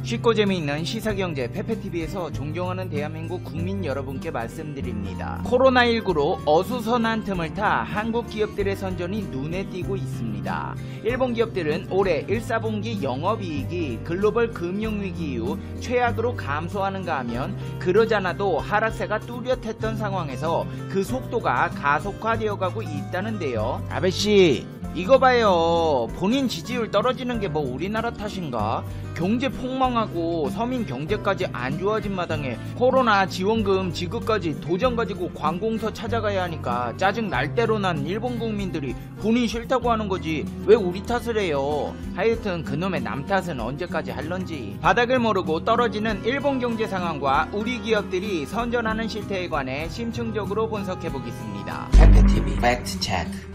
쉽고 재미있는 시사경제 페페TV에서 존경하는 대한민국 국민 여러분께 말씀드립니다. 코로나19로 어수선한 틈을 타 한국 기업들의 선전이 눈에 띄고 있습니다. 일본 기업들은 올해 1사분기 영업이익이 글로벌 금융위기 이후 최악으로 감소하는가 하면 그러지 않아도 하락세가 뚜렷했던 상황에서 그 속도가 가속화되어 가고 있다는데요. 아베씨, 이거 봐요. 본인 지지율 떨어지는 게 뭐 우리나라 탓인가? 경제 폭망하고 서민 경제까지 안 좋아진 마당에 코로나 지원금 지급까지 도장 가지고 관공서 찾아가야 하니까 짜증 날 대로 난 일본 국민들이 본인 싫다고 하는 거지 왜 우리 탓을 해요. 하여튼 그놈의 남 탓은 언제까지 할런지. 바닥을 모르고 떨어지는 일본 경제 상황과 우리 기업들이 선전하는 실태에 관해 심층적으로 분석해보겠습니다. 페페TV 팩트체크.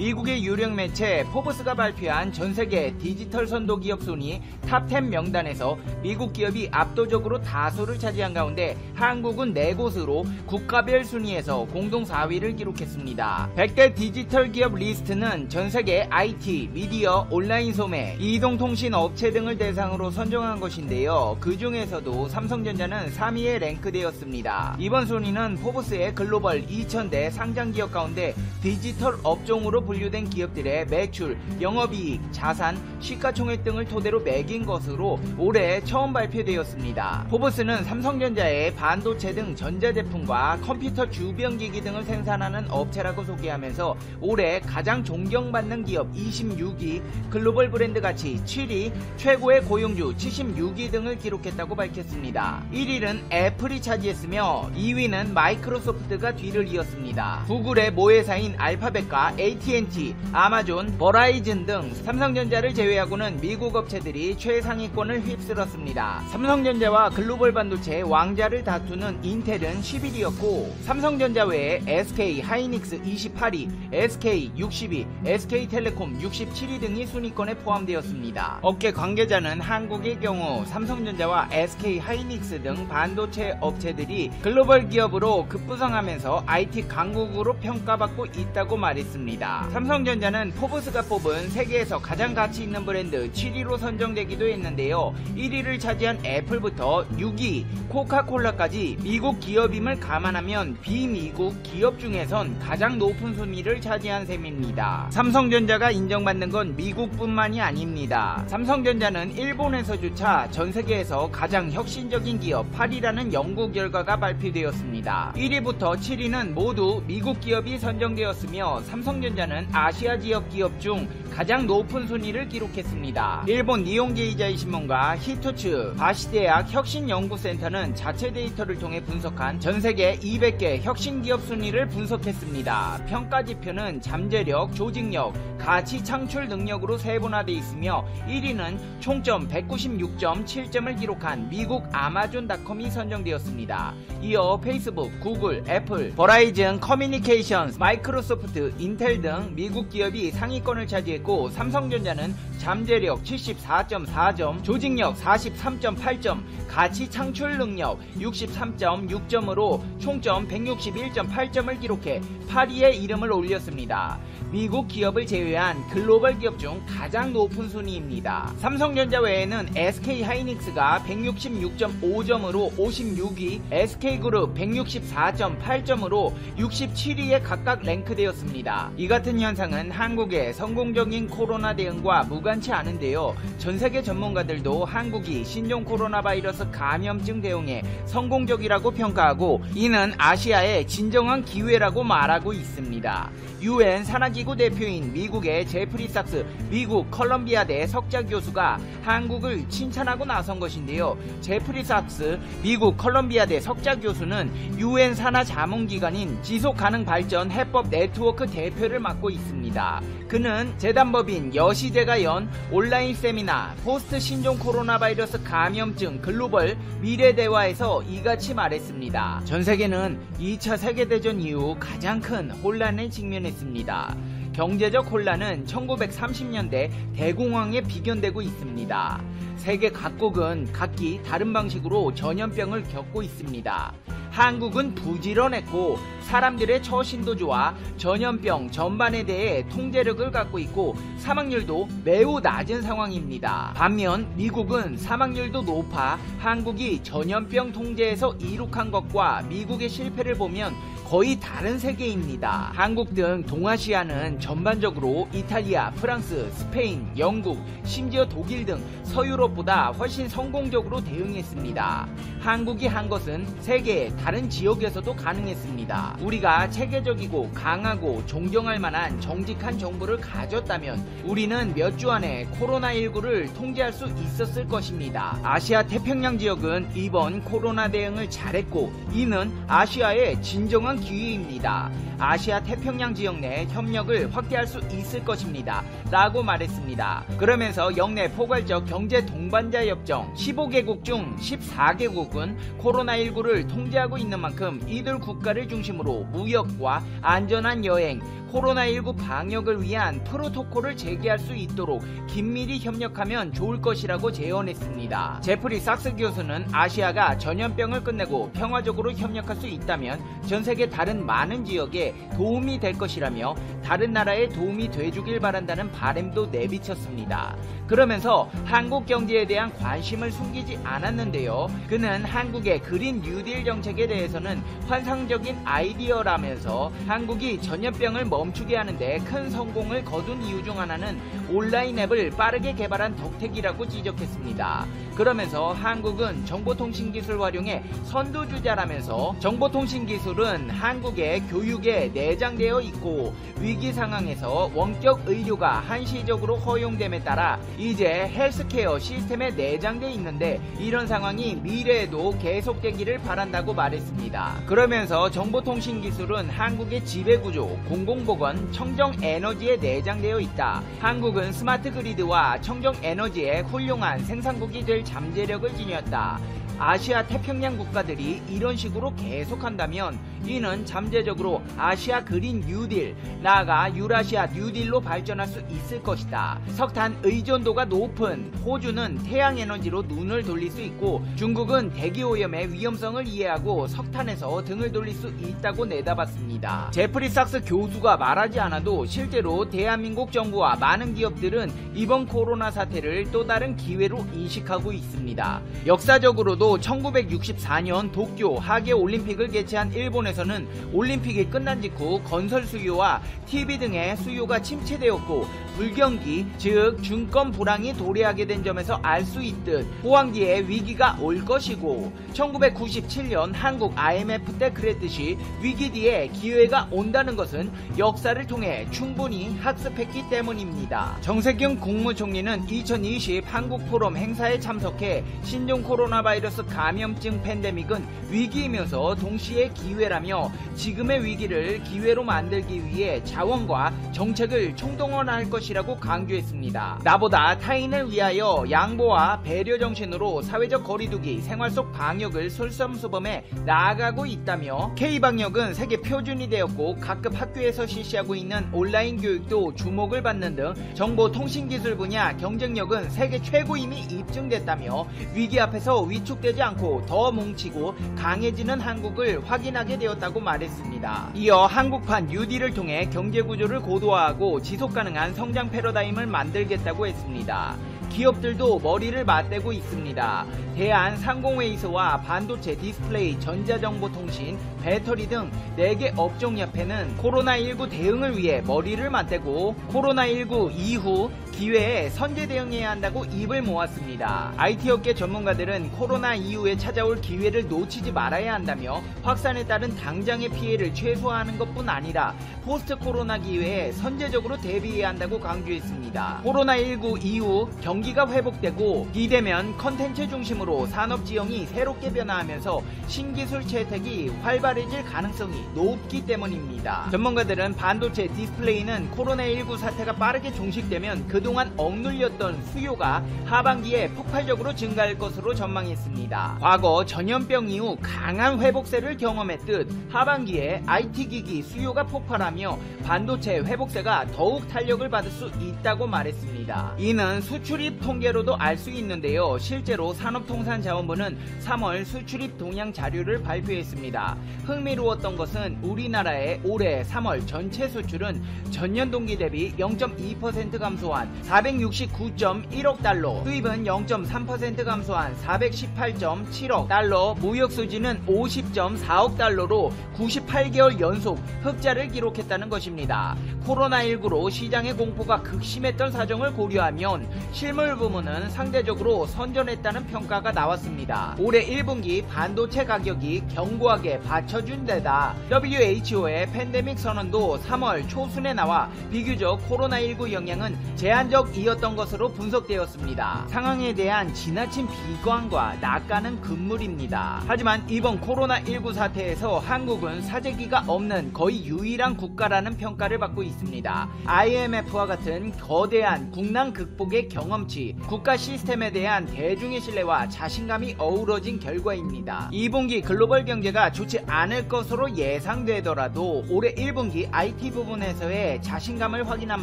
미국의 유력 매체 포브스가 발표한 전세계 디지털 선도 기업 순위 탑10 명단에서 미국 기업이 압도적으로 다수를 차지한 가운데 한국은 4곳으로 국가별 순위에서 공동 4위를 기록했습니다. 100대 디지털 기업 리스트는 전세계 IT, 미디어, 온라인 소매, 이동통신 업체 등을 대상으로 선정한 것인데요. 그 중에서도 삼성전자는 3위에 랭크되었습니다. 이번 순위는 포브스의 글로벌 2000대 상장 기업 가운데 디지털 업종으로 분류된 기업들의 매출, 영업이익, 자산, 시가총액 등을 토대로 매긴 것으로 올해 처음 발표되었습니다. 포브스는 삼성전자의 반도체 등 전자제품과 컴퓨터 주변기기 등을 생산하는 업체라고 소개하면서 올해 가장 존경받는 기업 26위, 글로벌 브랜드 가치 7위, 최고의 고용주 76위 등을 기록했다고 밝혔습니다. 1위는 애플이 차지했으며 2위는 마이크로소프트가 뒤를 이었습니다. 구글의 모회사인 알파벳과 AT&T, 아마존, 버라이즌 등 삼성전자를 제외하고는 미국 업체들이 최상위권을 휩쓸었습니다. 삼성전자와 글로벌 반도체 왕자를 다투는 인텔은 11위였고 삼성전자 외에 SK 하이닉스 28위, SK 60위, SK텔레콤 67위 등이 순위권에 포함되었습니다. 업계 관계자는 한국의 경우 삼성전자와 SK 하이닉스 등 반도체 업체들이 글로벌 기업으로 급부상하면서 IT 강국으로 평가받고 있다고 말했습니다. 삼성전자는 포브스가 뽑은 세계에서 가장 가치 있는 브랜드 7위로 선정되기도 했는데요. 1위를 차지한 애플부터 6위, 코카콜라까지 미국 기업임을 감안하면 비미국 기업 중에선 가장 높은 순위를 차지한 셈입니다. 삼성전자가 인정받는 건 미국뿐만이 아닙니다. 삼성전자는 일본에서조차 전세계에서 가장 혁신적인 기업 8위라는 연구 결과가 발표되었습니다. 1위부터 7위는 모두 미국 기업이 선정되었으며 삼성전자는 아시아 지역 기업 중 가장 높은 순위를 기록했습니다. 일본 니혼게이자이 신문과 히토츠 바시대학 혁신연구센터는 자체 데이터를 통해 분석한 전세계 200개 혁신기업 순위를 분석했습니다. 평가지표는 잠재력, 조직력, 가치 창출 능력으로 세분화되어 있으며 1위는 총점 196.7점을 기록한 미국 아마존닷컴이 선정되었습니다. 이어 페이스북, 구글, 애플, 버라이즌 커뮤니케이션스, 마이크로소프트, 인텔 등 미국 기업이 상위권을 차지했고 삼성전자는 잠재력 74.4점, 조직력 43.8점, 가치 창출 능력 63.6점으로 총점 161.8점을 기록해 8위에 이름을 올렸습니다. 미국 기업을 제외한 글로벌 기업 중 가장 높은 순위입니다. 삼성전자 외에는 SK 하이닉스가 166.5점으로 56위, SK그룹 164.8점으로 67위에 각각 랭크되었습니다. 이 같은 현상은 한국의 성공적인 코로나 대응과 무관치 않은데요. 전세계 전문가들도 한국이 신종 코로나 바이러스 감염증 대응에 성공적이라고 평가하고 이는 아시아의 진정한 기회라고 말하고 있습니다. UN 산하기구 대표인 미국의 제프리 삭스 미국 컬럼비아대 석좌 교수가 한국을 칭찬하고 나선 것인데요. 제프리 삭스 미국 컬럼비아대 석좌 교수는 UN 산하 자문기관인 지속가능발전 해법 네트워크 대표를 맡고 있습니다. 그는 재단법인 여시대가 연 온라인 세미나 포스트 신종 코로나 바이러스 감염증 글로벌 미래대화에서 이같이 말했습니다. 전 세계는 2차 세계대전 이후 가장 큰 혼란에 직면했습니다. 경제적 혼란은 1930년대 대공황에 비견되고 있습니다. 세계 각국은 각기 다른 방식으로 전염병을 겪고 있습니다. 한국은 부지런했고 사람들의 처신도주와 전염병 전반에 대해 통제력을 갖고 있고 사망률도 매우 낮은 상황입니다. 반면 미국은 사망률도 높아 한국이 전염병 통제에서 이룩한 것과 미국의 실패를 보면 거의 다른 세계입니다. 한국 등 동아시아는 전반적으로 이탈리아, 프랑스, 스페인, 영국, 심지어 독일 등 서유럽보다 훨씬 성공적으로 대응했습니다. 한국이 한 것은 세계의 다른 지역에서도 가능했습니다. 우리가 체계적이고 강하고 존경할 만한 정직한 정부를 가졌다면 우리는 몇 주 안에 코로나19를 통제할 수 있었을 것입니다. 아시아 태평양 지역은 이번 코로나 대응을 잘했고 이는 아시아의 진정한 기회입니다. 아시아 태평양 지역 내 협력을 확대할 수 있을 것입니다. 라고 말했습니다. 그러면서 역내 포괄적 경제 동반자 협정 15개국 중 14개국은 코로나19를 통제하고 있는 만큼 이들 국가를 중심으로 무역과 안전한 여행, 코로나19 방역을 위한 프로토콜을 제기할 수 있도록 긴밀히 협력하면 좋을 것이라고 제언했습니다. 제프리 삭스 교수는 아시아가 전염병을 끝내고 평화적으로 협력할 수 있다면 전 세계 다른 많은 지역에 도움이 될 것이라며 다른 나라에 도움이 돼주길 바란다는 바람도 내비쳤습니다. 그러면서 한국 경제에 대한 관심을 숨기지 않았는데요. 그는 한국의 그린 뉴딜 정책에 대해서는 환상적인 아이디어라면서 한국이 전염병을 멈추게 하는데 큰 성공을 거둔 이유 중 하나는 온라인 앱을 빠르게 개발한 덕택이라고 지적했습니다. 그러면서 한국은 정보통신기술 활용에 선두주자라면서 정보통신기술은 한국의 교육에 내장되어 있고 위기 상황에서 원격 의료가 한시적으로 허용됨에 따라 이제 헬스케어 시스템에 내장돼 있는데 이런 상황이 미래에도 계속되기를 바란다고 말했습니다. 그러면서 정보통신기술은 한국의 지배구조, 공공보건, 청정에너지에 내장되어 있다. 한국은 스마트 그리드와 청정에너지의 훌륭한 생산국이 될 잠재력을 지녔다. 아시아 태평양 국가들이 이런 식으로 계속한다면 이는 잠재적으로 아시아 그린 뉴딜, 나아가 유라시아 뉴딜로 발전할 수 있을 것이다. 석탄 의존도가 높은 호주는 태양에너지로 눈을 돌릴 수 있고 중국은 대기오염의 위험성을 이해하고 석탄에서 등을 돌릴 수 있다고 내다봤습니다. 제프리 삭스 교수가 말하지 않아도 실제로 대한민국 정부와 많은 기업들은 이번 코로나 사태를 또 다른 기회로 인식하고 있습니다. 역사적으로도 1964년 도쿄 하계올림픽을 개최한 일본에서는 올림픽이 끝난 직후 건설 수요와 TV 등의 수요가 침체되었고 불경기, 즉 증권 불황이 도래하게 된 점에서 알 수 있듯 호황기에 위기가 올 것이고 1997년 한국 IMF 때 그랬듯이 위기 뒤에 기회가 온다는 것은 역사를 통해 충분히 학습했기 때문입니다. 정세균 국무총리는 2020 한국포럼 행사에 참석해 신종 코로나 바이러스 감염증 팬데믹은 위기이면서 동시에 기회라며 지금의 위기를 기회로 만들기 위해 자원과 정책을 총동원할 것이라고 강조했습니다. 나보다 타인을 위하여 양보와 배려 정신으로 사회적 거리두기, 생활 속 방역을 솔선수범해 나아가고 있다며 K방역은 세계 표준이 되었고 각급 학교에서 실시하고 있는 온라인 교육도 주목을 받는 등 정보통신기술 분야 경쟁력은 세계 최고임이 입증됐다며 위기 앞에서 위축되지 않고 더 뭉치고 강해지는 한국을 확인하게 되었다고 말했습니다. 이어 한국판 뉴딜을 통해 경제구조를 고도화하고 지속가능한 성장 패러다임을 만들겠다고 했습니다. 기업들도 머리를 맞대고 있습니다. 대한상공회의소와 반도체, 디스플레이, 전자정보통신, 배터리 등 4개 업종협회는 코로나19 대응을 위해 머리를 맞대고 코로나19 이후 기회에 선제 대응해야 한다고 입을 모았습니다. IT업계 전문가들은 코로나 이후에 찾아올 기회를 놓치지 말아야 한다며 확산에 따른 당장의 피해를 최소화하는 것뿐 아니라 포스트 코로나 기회에 선제적으로 대비해야 한다고 강조했습니다. 코로나19 이후 경기가 회복되고 비대면 컨텐츠 중심으로 산업 지형이 새롭게 변화하면서 신기술 채택이 활발해질 가능성이 높기 때문입니다. 전문가들은 반도체, 디스플레이는 코로나19 사태가 빠르게 종식되면 그동안 그동안 억눌렸던 수요가 하반기에 폭발적으로 증가할 것으로 전망했습니다. 과거 전염병 이후 강한 회복세를 경험했듯 하반기에 IT기기 수요가 폭발하며 반도체 회복세가 더욱 탄력을 받을 수 있다고 말했습니다. 이는 수출입 통계로도 알 수 있는데요. 실제로 산업통상자원부는 3월 수출입 동향 자료를 발표했습니다. 흥미로웠던 것은 우리나라의 올해 3월 전체 수출은 전년 동기 대비 0.2% 감소한 469.1억 달러, 수입은 0.3% 감소한 418.7억 달러, 무역 수지는 50.4억 달러로 98개월 연속 흑자를 기록했다는 것입니다. 코로나19로 시장의 공포가 극심했던 사정을 고려하면 실물 부문은 상대적으로 선전했다는 평가가 나왔습니다. 올해 1분기 반도체 가격이 견고하게 받쳐준 데다 WHO의 팬데믹 선언도 3월 초순에 나와 비교적 코로나19 영향은 제한적이었던 것으로 분석되었습니다. 상황에 대한 지나친 비관과 낙관은 금물입니다. 하지만 이번 코로나19 사태에서 한국은 사재기가 없는 거의 유일한 국가라는 평가를 받고 있습니다. IMF와 같은 거대한 국난 극복의 경험치, 국가 시스템에 대한 대중의 신뢰와 자신감이 어우러진 결과입니다. 2분기 글로벌 경제가 좋지 않을 것으로 예상되더라도 올해 1분기 IT 부분에서의 자신감을 확인한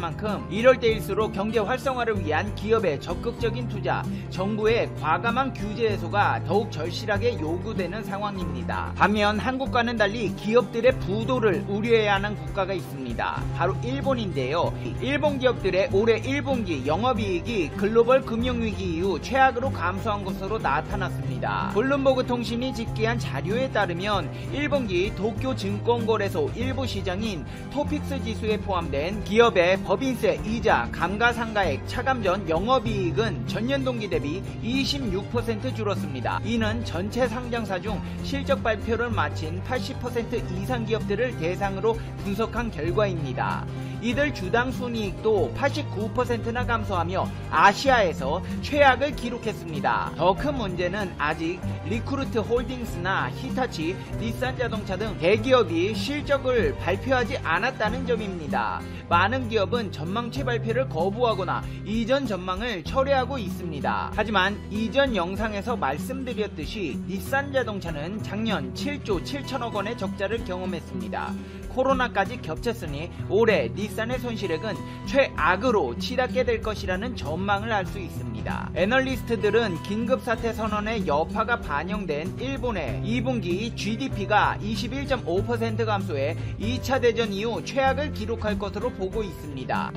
만큼 이럴 때일수록 경제 활성화를 위한 기업의 적극적인 투자, 정부의 과감한 규제 해소가 더욱 절실하게 요구되는 상황입니다. 반면 한국과는 달리 기업들의 부도를 우려해야 하는 국가가 있습니다. 바로 일본인데요. 일본 기업들의 올해 1분기 영업이익이 글로벌 금융위기 이후 최악으로 감소한 것으로 나타났습니다. 블룸버그 통신이 집계한 자료에 따르면 1분기 도쿄 증권거래소 일부 시장인 토픽스 지수에 포함된 기업의 법인세, 이자, 감가상가액, 차감전 영업이익은 전년 동기 대비 26% 줄었습니다. 이는 전체 상장사 중 실적 발표를 마친 80% 이상 기업들을 대상으로 분석한 결과입니다. 이들 주당 순이익도 89%나 감소하며 아시아에서 최악을 기록했습니다. 더 큰 문제는 아직 리크루트 홀딩스나 히타치, 닛산 자동차 등 대기업이 실적을 발표하지 않았다는 점입니다. 많은 기업은 전망치 발표를 거부하거나 이전 전망을 철회하고 있습니다. 하지만 이전 영상에서 말씀드렸듯이 닛산 자동차는 작년 7조 7천억 원의 적자를 경험했습니다. 코로나까지 겹쳤으니 올해 닛산의 손실액은 최악으로 치닫게 될 것이라는 전망을 알 수 있습니다. 애널리스트들은 긴급사태 선언의 여파가 반영된 일본의 2분기 GDP가 21.5% 감소해 2차 대전 이후 최악을 기록할 것으로 보고 있습니다.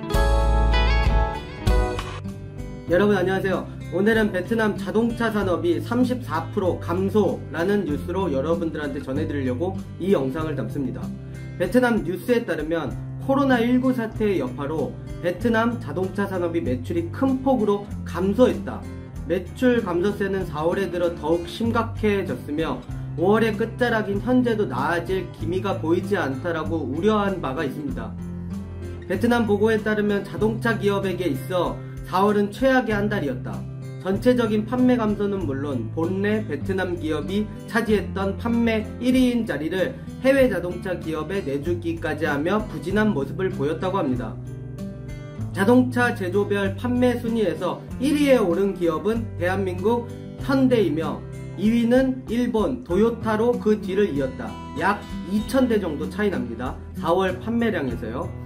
여러분 안녕하세요. 오늘은 베트남 자동차 산업이 34% 감소라는 뉴스로 여러분들한테 전해드리려고 이 영상을 담습니다. 베트남 뉴스에 따르면 코로나19 사태의 여파로 베트남 자동차 산업이 매출이 큰 폭으로 감소했다. 매출 감소세는 4월에 들어 더욱 심각해졌으며 5월의 끝자락인 현재도 나아질 기미가 보이지 않다라고 우려한 바가 있습니다. 베트남 보고에 따르면 자동차 기업에게 있어 4월은 최악의 한 달이었다. 전체적인 판매 감소는 물론 본래 베트남 기업이 차지했던 판매 1위인 자리를 해외 자동차 기업에 내주기까지 하며 부진한 모습을 보였다고 합니다. 자동차 제조별 판매 순위에서 1위에 오른 기업은 대한민국 현대이며 2위는 일본 도요타로 그 뒤를 이었다. 약 2,000대 정도 차이 납니다. 4월 판매량에서요.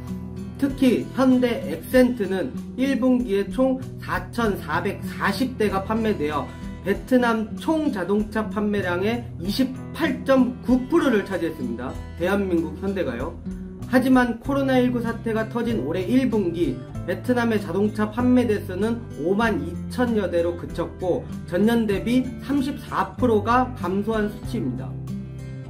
특히 현대 엑센트는 1분기에 총 4,440대가 판매되어 베트남 총 자동차 판매량의 28.9%를 차지했습니다. 대한민국 현대가요. 하지만 코로나19 사태가 터진 올해 1분기 베트남의 자동차 판매 대수는 52,000여 대로 그쳤고 전년 대비 34%가 감소한 수치입니다.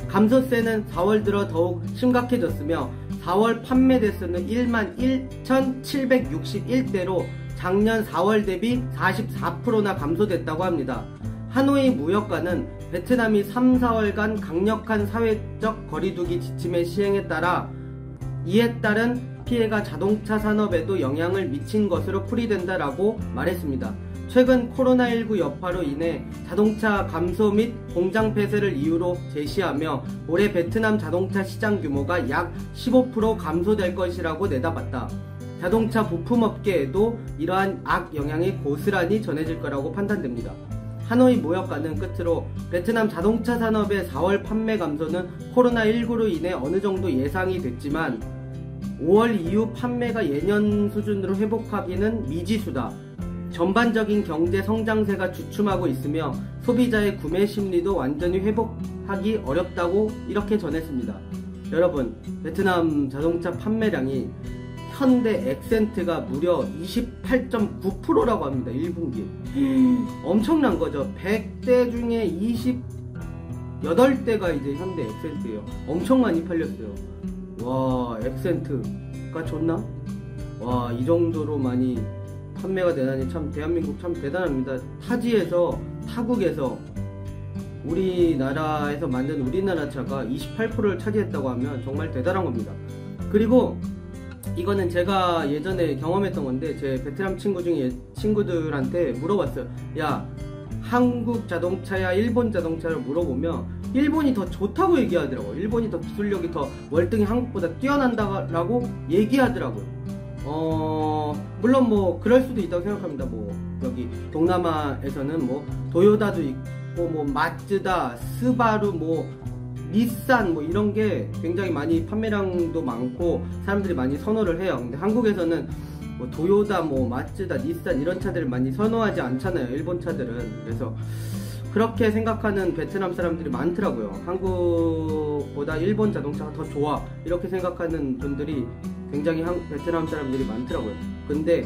감소세는 4월 들어 더욱 심각해졌으며 4월 판매 대수는 11,761대로 작년 4월 대비 44%나 감소됐다고 합니다. 하노이 무역관은 베트남이 3, 4월간 강력한 사회적 거리두기 지침의 시행에 따라 이에 따른 피해가 자동차 산업에도 영향을 미친 것으로 풀이된다라고 말했습니다. 최근 코로나19 여파로 인해 자동차 감소 및 공장 폐쇄를 이유로 제시하며 올해 베트남 자동차 시장 규모가 약 15% 감소될 것이라고 내다봤다. 자동차 부품업계에도 이러한 악영향이 고스란히 전해질 거라고 판단됩니다. 하노이 무역과는 끝으로 베트남 자동차 산업의 4월 판매 감소는 코로나19로 인해 어느 정도 예상이 됐지만 5월 이후 판매가 예년 수준으로 회복하기는 미지수다. 전반적인 경제 성장세가 주춤하고 있으며 소비자의 구매 심리도 완전히 회복하기 어렵다고 이렇게 전했습니다. 여러분, 베트남 자동차 판매량이 현대 액센트가 무려 28.9%라고 합니다. 1분기. 엄청난 거죠. 100대 중에 28대가 이제 현대 액센트예요. 엄청 많이 팔렸어요. 와, 액센트가 좋나? 와, 이 정도로 많이 판매가 되다니 참 대한민국 참 대단합니다. 타지에서, 타국에서 우리나라에서 만든 우리나라 차가 28%를 차지했다고 하면 정말 대단한 겁니다. 그리고 이거는 제가 예전에 경험했던 건데, 제 베트남 친구 중에 친구들한테 물어봤어요. 야, 한국 자동차야 일본 자동차를 물어보면 일본이 더 좋다고 얘기하더라고요. 일본이 더 기술력이 더 월등히 한국보다 뛰어난다라고 얘기하더라고요. 물론 뭐 그럴 수도 있다고 생각합니다. 뭐 여기 동남아에서는 뭐 도요타도 있고 뭐 마츠다, 스바루, 뭐 닛산 뭐 이런 게 굉장히 많이 판매량도 많고 사람들이 많이 선호를 해요. 근데 한국에서는 뭐 도요타, 뭐 마츠다, 닛산 이런 차들을 많이 선호하지 않잖아요. 일본 차들은. 그래서 그렇게 생각하는 베트남 사람들이 많더라고요. 한국보다 일본 자동차가 더 좋아 이렇게 생각하는 분들이 굉장히 베트남 사람들이 많더라고요. 근데